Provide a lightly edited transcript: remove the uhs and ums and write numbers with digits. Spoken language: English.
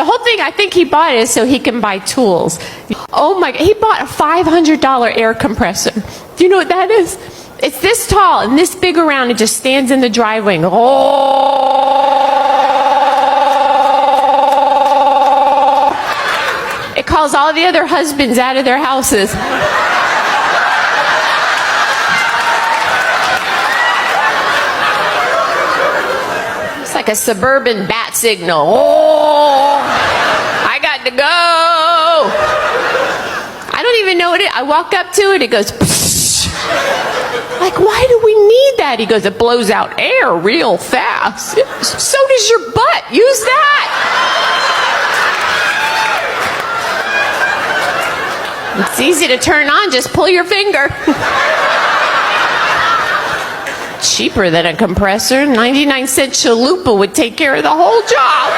The whole thing, I think he bought it so he can buy tools. Oh my, he bought a $500 air compressor. Do you know what that is? It's this tall and this big around. It just stands in the driveway and it calls all the other husbands out of their houses. It's like a suburban bat signal. Oh, I got to go. I don't even know what it is. I walk up to it, it goes, psh. Like, why do we need that? He goes, it blows out air real fast. So does your butt. Use that. It's easy to turn on, just pull your finger. Cheaper than a compressor. 99-cent chalupa would take care of the whole job.